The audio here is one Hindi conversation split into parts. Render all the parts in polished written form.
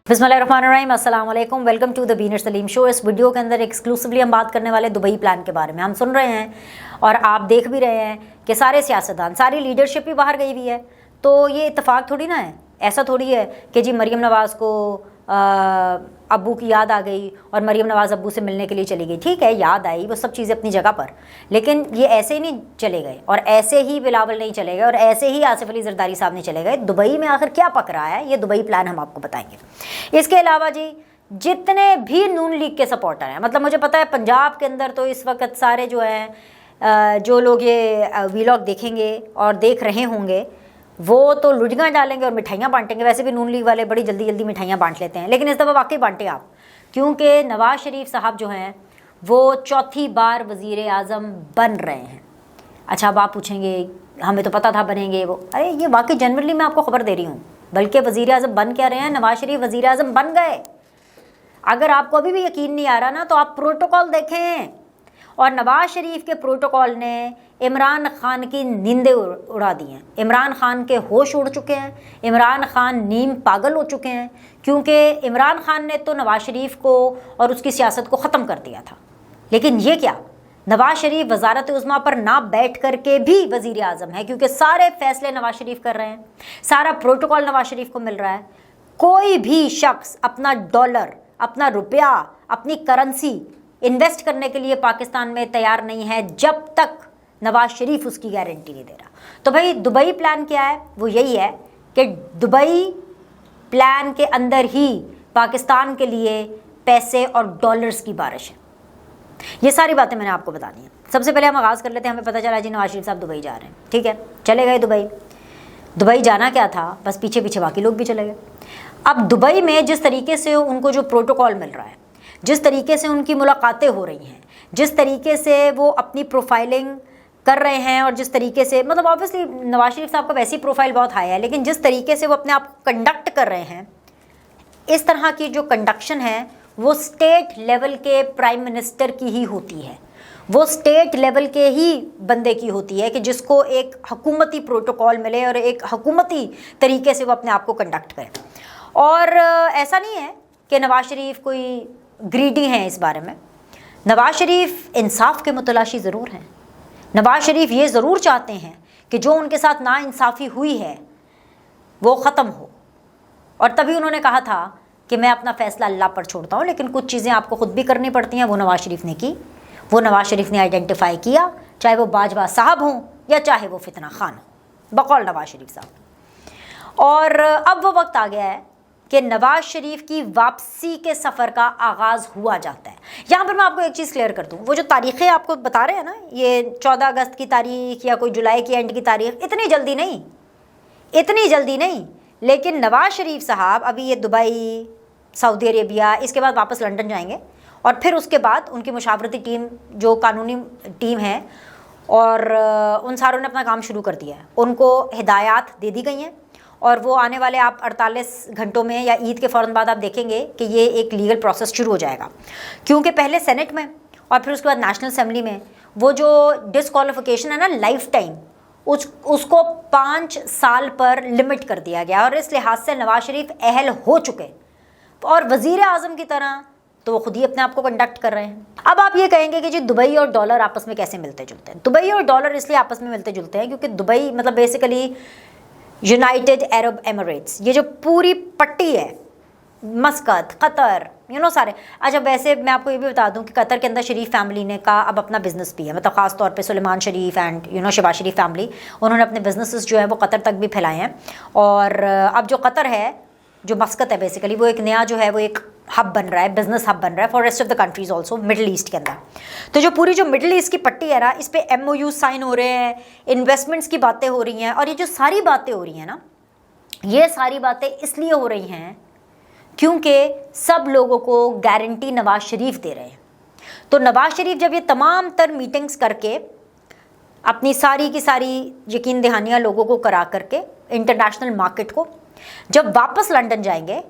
बिस्मिल्लाहिर्रहमानिर्रहीम, अस्सलाम वालेकुम, वेलकम टू द बीनर सलीम शो। इस वीडियो के अंदर एक्सक्लूसिवली हम बात करने वाले दुबई प्लान के बारे में। हम सुन रहे हैं और आप देख भी रहे हैं कि सारे सियासतदान, सारी लीडरशिप भी बाहर गई हुई है। तो ये इत्तेफाक थोड़ी ना है, ऐसा थोड़ी है कि जी मरीम नवाज़ को अब्बू की याद आ गई और मरीम नवाज़ अब्बू से मिलने के लिए चली गई। ठीक है, याद आई, वो सब चीज़ें अपनी जगह पर, लेकिन ये ऐसे ही नहीं चले गए और ऐसे ही बिलावल नहीं चले गए और ऐसे ही आसिफ अली जरदारी साहब नहीं चले गए। दुबई में आखिर क्या पक रहा है, ये दुबई प्लान हम आपको बताएंगे। इसके अलावा जी जितने भी नून लीग के सपोर्टर हैं, मतलब मुझे पता है पंजाब के अंदर तो इस वक्त सारे जो हैं, जो लोग ये वीलॉग देखेंगे और देख रहे होंगे वो तो लुढ़ियाँ डालेंगे और मिठाइयाँ बांटेंगे। वैसे भी नून लीग वाले बड़ी जल्दी जल्दी मिठाइयाँ बांट लेते हैं, लेकिन इस दफ़ा वाकई बांटे आप, क्योंकि नवाज़ शरीफ साहब जो हैं वो चौथी बार वज़ीर आज़म बन रहे हैं। अच्छा, अब आप पूछेंगे हमें तो पता था बनेंगे वो। अरे ये वाकई जनरली मैं आपको खबर दे रही हूँ, बल्कि वज़ीर आज़म बन क्या रहे हैं, नवाज़ शरीफ वज़ीर आज़म बन गए। अगर आपको अभी भी यकीन नहीं आ रहा ना, तो आप प्रोटोकॉल देखें। और नवाज़ शरीफ के प्रोटोकॉल ने इमरान खान की नींदें उड़ा दी हैं। इमरान खान के होश उड़ चुके हैं, इमरान खान नीम पागल हो चुके हैं, क्योंकि इमरान खान ने तो नवाज़ शरीफ को और उसकी सियासत को ख़त्म कर दिया था। लेकिन ये क्या, नवाज़ शरीफ वजारत उज़्मा पर ना बैठ कर के भी वज़ीर आज़म है, क्योंकि सारे फैसले नवाज़ शरीफ कर रहे हैं, सारा प्रोटोकॉल नवाज़ शरीफ को मिल रहा है। कोई भी शख्स अपना डॉलर, अपना रुपया, अपनी करेंसी इन्वेस्ट करने के लिए पाकिस्तान में तैयार नहीं है जब तक नवाज़ शरीफ उसकी गारंटी नहीं दे रहा। तो भाई दुबई प्लान क्या है, वो यही है कि दुबई प्लान के अंदर ही पाकिस्तान के लिए पैसे और डॉलर्स की बारिश है। ये सारी बातें मैंने आपको बतानी है। सबसे पहले हम आगाज़ कर लेते हैं। हमें पता चला जी नवाज़ शरीफ साहब दुबई जा रहे हैं, ठीक है, चले गए दुबई। दुबई जाना क्या था, बस पीछे पीछे बाकी लोग भी चले गए। अब दुबई में जिस तरीके से उनको जो प्रोटोकॉल मिल रहा है, जिस तरीके से उनकी मुलाकातें हो रही हैं, जिस तरीके से वो अपनी प्रोफाइलिंग कर रहे हैं और जिस तरीके से, मतलब ऑब्वियसली नवाज शरीफ साहब का वैसी प्रोफाइल बहुत हाई है, लेकिन जिस तरीके से वो अपने आप को कंडक्ट कर रहे हैं, इस तरह की जो कंडक्शन है वो स्टेट लेवल के प्राइम मिनिस्टर की ही होती है, वो स्टेट लेवल के ही बंदे की होती है कि जिसको एक हुकूमती प्रोटोकॉल मिले और एक हुकूमती तरीके से वो अपने आप को कंडक्ट करे। और ऐसा नहीं है कि नवाज शरीफ कोई ग्रीडी हैं इस बारे में। नवाज शरीफ इंसाफ के मुतलाशी ज़रूर हैं। नवाज शरीफ ये ज़रूर चाहते हैं कि जो उनके साथ नाइंसाफ़ी हुई है वो ख़त्म हो, और तभी उन्होंने कहा था कि मैं अपना फ़ैसला अल्लाह पर छोड़ता हूँ, लेकिन कुछ चीज़ें आपको ख़ुद भी करनी पड़ती हैं। वो नवाज शरीफ ने की, वो नवाज शरीफ ने आइडेंटिफाई किया, चाहे वो बाजवा साहब हों या चाहे वो फितना खान हो, बकौल नवाज शरीफ साहब। और अब वो वक्त आ गया है कि नवाज शरीफ की वापसी के सफ़र का आगाज़ हुआ जाता है। यहाँ पर मैं आपको एक चीज़ क्लियर कर दूँ, वो जो तारीख़ें आपको बता रहे हैं ना, ये 14 अगस्त की तारीख़ या कोई जुलाई की एंड की तारीख़, इतनी जल्दी नहीं, इतनी जल्दी नहीं। लेकिन नवाज शरीफ साहब अभी ये दुबई, सऊदी अरेबिया, इसके बाद वापस लंदन जाएंगे और फिर उसके बाद उनकी मुशावरती टीम, जो कानूनी टीम है, और उन सारों ने अपना काम शुरू कर दिया है। उनको हिदायत दे दी गई हैं और वो आने वाले आप 48 घंटों में या ईद के फ़ौरन बाद आप देखेंगे कि ये एक लीगल प्रोसेस शुरू हो जाएगा, क्योंकि पहले सेनेट में और फिर उसके बाद नेशनल असेंबली में वो जो डिसक्वालिफिकेशन है ना, लाइफ टाइम, उसको 5 साल पर लिमिट कर दिया गया। और इस लिहाज से नवाज शरीफ अहल हो चुके और वज़ीर आज़म की तरह तो वो खुद ही अपने आप को कंडक्ट कर रहे हैं। अब आप ये कहेंगे कि जी दुबई और डॉलर आपस में कैसे मिलते जुलते हैं। दुबई और डॉलर इसलिए आपस में मिलते जुलते हैं क्योंकि दुबई मतलब बेसिकली यूनाइटेड अरब एमिरेट्स, ये जो पूरी पट्टी है, मस्कत, कतर, सारे। अच्छा, वैसे मैं आपको ये भी बता दूं कि कतर के अंदर शरीफ फैमिली ने का अब अपना बिजनेस भी है, मतलब ख़ास तौर पे सुलेमान शरीफ एंड शहबाज शरीफ फैमिली, उन्होंने अपने बिजनेसेस जो है वो कतर तक भी फैलाए हैं। और अब जो कतर है, जो मस्कत है बेसिकली, वो एक नया जो है वो एक हब बन रहा है, बिजनेस हब बन रहा है for rest of the countries also, middle east के अंदर। तो जो पूरी जो मिडल ईस्ट की पट्टी है ना, इस पर MOU साइन हो रहे हैं, इन्वेस्टमेंट्स की बातें हो रही हैं, और ये जो सारी बातें हो रही हैं ना, ये सारी बातें इसलिए हो रही हैं क्योंकि सब लोगों को गारंटी नवाज शरीफ दे रहे हैं। तो नवाज शरीफ जब ये तमाम तर मीटिंग्स करके अपनी सारी की सारी यकीन दहानियाँ लोगों को करा करके इंटरनेशनल मार्केट को जब वापस लंदन जाएंगे,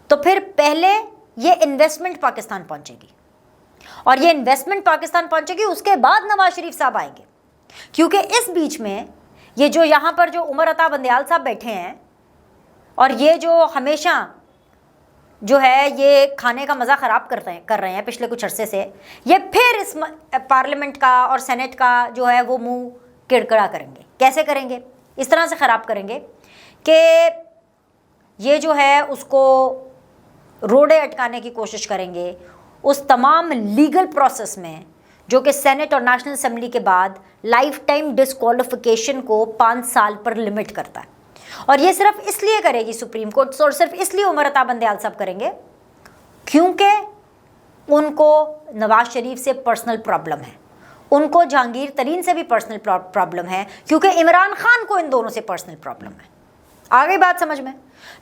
तो फिर पहले ये इन्वेस्टमेंट पाकिस्तान पहुंचेगी, और ये इन्वेस्टमेंट पाकिस्तान पहुंचेगी, उसके बाद नवाज शरीफ साहब आएंगे। क्योंकि इस बीच में ये जो यहाँ पर जो उमर अता बंदयाल साहब बैठे हैं और ये जो हमेशा जो है ये खाने का मज़ा ख़राब कर रहे हैं पिछले कुछ अरसे से, ये फिर इस पार्लियामेंट का और सेनेट का जो है वो मुंह किड़किड़ा करेंगे। कैसे करेंगे? इस तरह से ख़राब करेंगे कि ये जो है उसको रोड़े अटकाने की कोशिश करेंगे उस तमाम लीगल प्रोसेस में जो कि सेनेट और नेशनल असेंबली के बाद लाइफ टाइम डिस्क्वालिफिकेशन को 5 साल पर लिमिट करता है। और ये सिर्फ इसलिए करेगी सुप्रीम कोर्ट, और सिर्फ इसलिए उमर अता बंदयाल साहब करेंगे क्योंकि उनको नवाज शरीफ से पर्सनल प्रॉब्लम है, उनको जहांगीर तरीन से भी पर्सनल प्रॉब्लम है, क्योंकि इमरान खान को इन दोनों से पर्सनल प्रॉब्लम है। आ गई बात समझ में?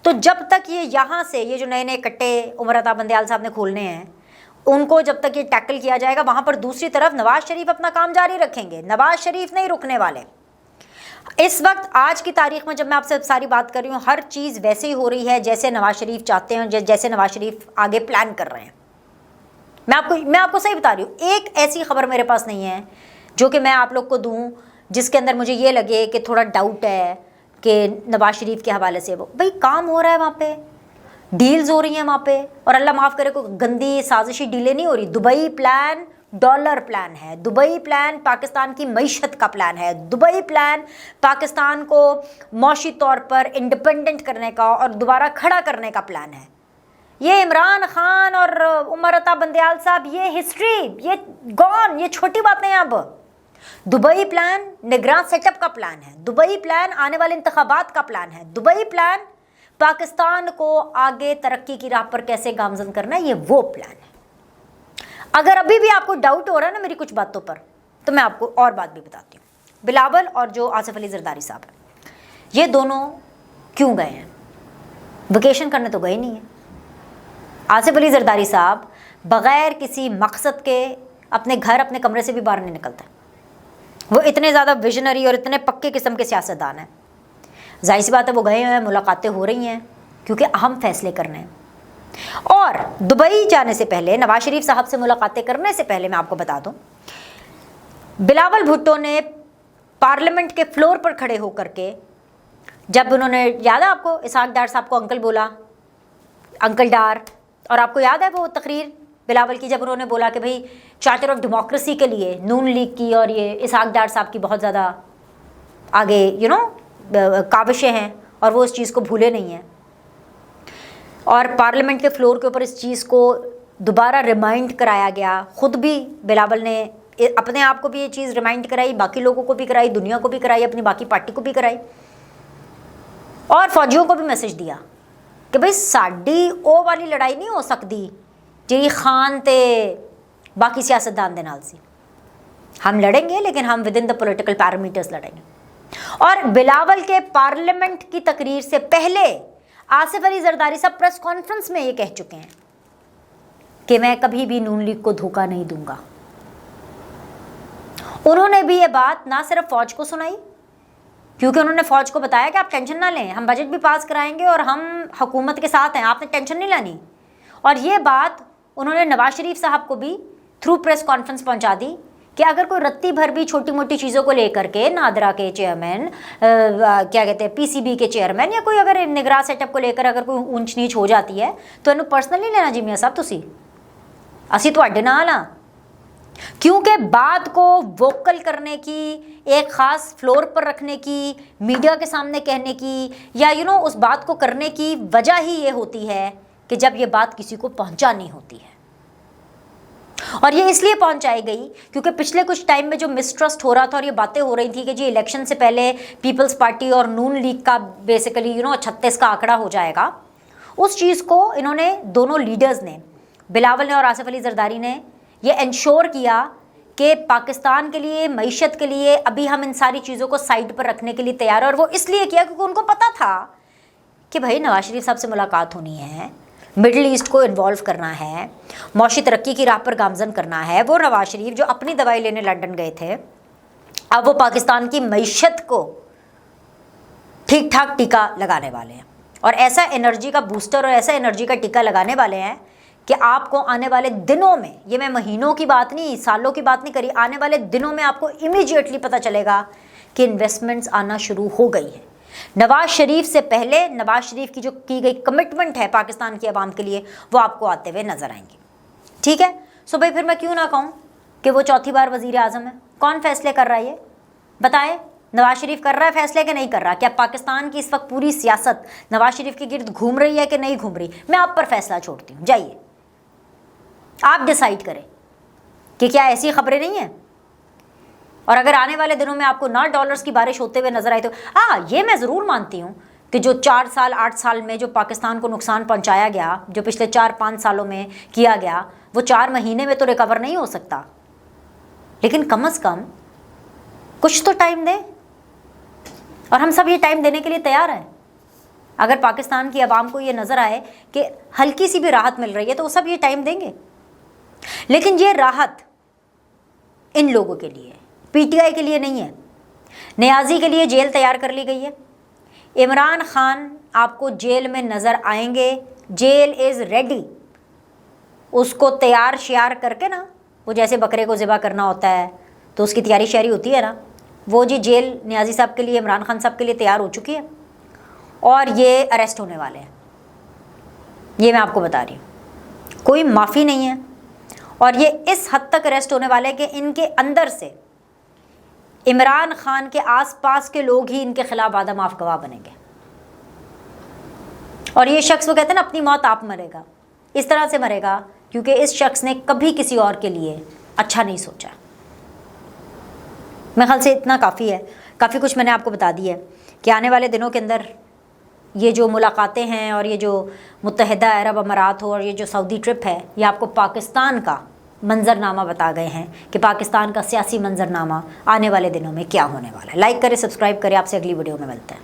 तो जब तक ये यहाँ से ये जो नए नए कट्टे उमर अता बंदयाल साहब ने खोलने हैं, उनको जब तक ये टैकल किया जाएगा, वहाँ पर दूसरी तरफ नवाज शरीफ अपना काम जारी रखेंगे। नवाज शरीफ नहीं रुकने वाले। इस वक्त आज की तारीख में जब मैं आपसे सारी बात कर रही हूँ, हर चीज़ वैसे ही हो रही है जैसे नवाज शरीफ चाहते हैं, जैसे नवाज शरीफ आगे प्लान कर रहे हैं। मैं आपको सही बता रही हूँ, एक ऐसी खबर मेरे पास नहीं है जो कि मैं आप लोग को दूँ जिसके अंदर मुझे ये लगे कि थोड़ा डाउट है कि नवाज शरीफ के हवाले से वो भाई काम हो रहा है, वहाँ पे डील्स हो रही हैं वहाँ पे, और अल्लाह माफ़ करे कोई गंदी साजिशी डीलें नहीं हो रही। दुबई प्लान डॉलर प्लान है, दुबई प्लान पाकिस्तान की मईशत का प्लान है, दुबई प्लान पाकिस्तान को मौशी तौर पर इंडिपेंडेंट करने का और दोबारा खड़ा करने का प्लान है। ये इमरान खान और उमर अता बंदयाल साहब, ये हिस्ट्री, ये गॉन, ये छोटी बातें हैं। अब दुबई प्लान निगरान सेटअप का प्लान है, दुबई प्लान आने वाले इंतखाबात का प्लान है, दुबई प्लान पाकिस्तान को आगे तरक्की की राह पर कैसे गामजन करना है, ये वो प्लान है। अगर अभी भी आपको डाउट हो रहा है ना मेरी कुछ बातों पर, तो मैं आपको और बात भी बताती हूँ। बिलावल और जो आसिफ अली जरदारी साहब हैं, ये दोनों क्यों गए हैं? वेकेशन करने तो गए नहीं हैं। आसिफ अली जरदारी साहब बग़ैर किसी मकसद के अपने घर, अपने कमरे से भी बाहर नहीं निकलते। वो इतने ज़्यादा विजनरी और इतने पक्के किस्म के सियासतदान हैं। जाहिर सी बात है वो गए हैं, मुलाकातें हो रही हैं क्योंकि अहम फैसले करने हैं। और दुबई जाने से पहले, नवाज शरीफ साहब से मुलाकातें करने से पहले मैं आपको बता दूं, बिलावल भुट्टो ने पार्लियामेंट के फ्लोर पर खड़े होकर के, जब उन्होंने, याद है आपको, इसहाक डार साहब को अंकल बोला, अंकल डार, और आपको याद है वो तकरीर बिलावल की जब उन्होंने बोला कि भाई चार्टर ऑफ डेमोक्रेसी के लिए नून लीग की और ये इसहाक डार साहब की बहुत ज़्यादा आगे काविशें हैं और वो इस चीज़ को भूले नहीं हैं। और पार्लियामेंट के फ्लोर के ऊपर इस चीज़ को दोबारा रिमाइंड कराया गया। ख़ुद भी बिलावल ने अपने आप को भी ये चीज़ रिमाइंड कराई, बाकी लोगों को भी कराई, दुनिया को भी कराई, अपनी बाकी पार्टी को भी कराई, और फौजियों को भी मैसेज दिया कि भाई साड़ी ओ वाली लड़ाई नहीं हो सकती जी खान ते बाकी सियासतदान दे नाल सी। हम लड़ेंगे लेकिन हम with in the political parameters लड़ेंगे। और बिलावल के पार्लियामेंट की तकरीर से पहले आसिफ अली जरदारी साहब प्रेस कॉन्फ्रेंस में ये कह चुके हैं कि मैं कभी भी नून लीग को धोखा नहीं दूंगा। उन्होंने भी ये बात ना सिर्फ फौज को सुनाई, क्योंकि उन्होंने फौज को बताया कि आप टेंशन ना लें, हम बजट भी पास कराएंगे और हम हुकूमत के साथ हैं, आपने टेंशन नहीं लेनी। और ये बात उन्होंने नवाज शरीफ साहब को भी थ्रू प्रेस कॉन्फ्रेंस पहुंचा दी कि अगर कोई रत्ती भर भी छोटी मोटी चीज़ों को लेकर के नादरा के चेयरमैन, क्या कहते हैं, पीसीबी के चेयरमैन, या कोई अगर निगरान सेटअप को लेकर अगर कोई ऊंच नीच हो जाती है तो इन्हें पर्सनली लेना जी मियाँ साहब, तुसी असी तुहाडे नाल हां। क्योंकि बात को वोकल करने की, एक ख़ास फ्लोर पर रखने की, मीडिया के सामने कहने की, या उस बात को करने की वजह ही ये होती है कि जब ये बात किसी को पहुंचानी होती है। और ये इसलिए पहुंचाई गई क्योंकि पिछले कुछ टाइम में जो मिसट्रस्ट हो रहा था और ये बातें हो रही थी कि जी इलेक्शन से पहले पीपल्स पार्टी और नून लीग का बेसिकली 36 का आंकड़ा हो जाएगा, उस चीज़ को इन्होंने, दोनों लीडर्स ने, बिलावल ने और आसिफ अली जरदारी ने, ये इंश्योर किया कि पाकिस्तान के लिए, मईशत के लिए अभी हम इन सारी चीज़ों को साइड पर रखने के लिए तैयार हैं। और वो इसलिए किया क्योंकि उनको पता था कि भाई नवाज शरीफ साहब से मुलाकात होनी है, मिडिल ईस्ट को इन्वॉल्व करना है, मौशी तरक्की की राह पर गामजन करना है। वो नवाज शरीफ जो अपनी दवाई लेने लंदन गए थे, अब वो पाकिस्तान की मईशत को ठीक ठाक टीका लगाने वाले हैं, और ऐसा एनर्जी का बूस्टर और ऐसा एनर्जी का टीका लगाने वाले हैं कि आपको आने वाले दिनों में, ये मैं महीनों की बात नहीं, सालों की बात नहीं करी, आने वाले दिनों में आपको इमीडिएटली पता चलेगा कि इन्वेस्टमेंट्स आना शुरू हो गई है। नवाज शरीफ से पहले नवाज शरीफ की जो की गई कमिटमेंट है पाकिस्तान की आवाम के लिए, वो आपको आते हुए नजर आएंगी। ठीक है, सो भाई फिर मैं क्यों ना कहूँ कि वो चौथी बार वजीर आजम है। कौन फैसले कर रहा है ये बताए? नवाज शरीफ कर रहा है फैसले कि नहीं कर रहा? क्या पाकिस्तान की इस वक्त पूरी सियासत नवाज शरीफ के गिर्द घूम रही है कि नहीं घूम रही? मैं आप पर फैसला छोड़ती हूँ, जाइए आप डिसाइड करें कि क्या ऐसी खबरें नहीं हैं। और अगर आने वाले दिनों में आपको ना डॉलर्स की बारिश होते हुए नजर आए तो हाँ, ये मैं ज़रूर मानती हूँ कि जो 4 साल 8 साल में जो पाकिस्तान को नुकसान पहुँचाया गया, जो पिछले 4-5 सालों में किया गया, वो 4 महीने में तो रिकवर नहीं हो सकता, लेकिन कम से कम कुछ तो टाइम दें। और हम सब ये टाइम देने के लिए तैयार हैं। अगर पाकिस्तान की आवाम को ये नज़र आए कि हल्की सी भी राहत मिल रही है तो वो सब ये टाइम देंगे। लेकिन ये राहत इन लोगों के लिए, पीटीआई के लिए नहीं है। नियाज़ी के लिए जेल तैयार कर ली गई है। इमरान खान आपको जेल में नज़र आएंगे, जेल इज़ रेडी। उसको तैयार श्यार करके ना, वो जैसे बकरे को ज़िबा करना होता है तो उसकी तैयारी श्यारी होती है ना, वो जी जेल नियाज़ी साहब के लिए, इमरान खान साहब के लिए तैयार हो चुकी है और ये अरेस्ट होने वाले हैं। ये मैं आपको बता रही हूँ, कोई माफ़ी नहीं है। और ये इस हद तक अरेस्ट होने वाले हैं कि इनके अंदर से इमरान खान के आसपास के लोग ही इनके खिलाफ आदम माफ गवाह बनेंगे। और ये शख्स, वो कहते हैं ना, अपनी मौत आप मरेगा, इस तरह से मरेगा क्योंकि इस शख्स ने कभी किसी और के लिए अच्छा नहीं सोचा। मेरे ख्याल से इतना काफ़ी है, काफ़ी कुछ मैंने आपको बता दिया है कि आने वाले दिनों के अंदर ये जो मुलाकातें हैं और ये जो मुत्तहिदा अरब अमारात हो और ये जो सऊदी ट्रिप है, ये आपको पाकिस्तान का मंजरनामा बता गए हैं कि पाकिस्तान का सियासी मंजरनामा आने वाले दिनों में क्या होने वाला है। लाइक करें, सब्सक्राइब करें, आपसे अगली वीडियो में मिलते हैं।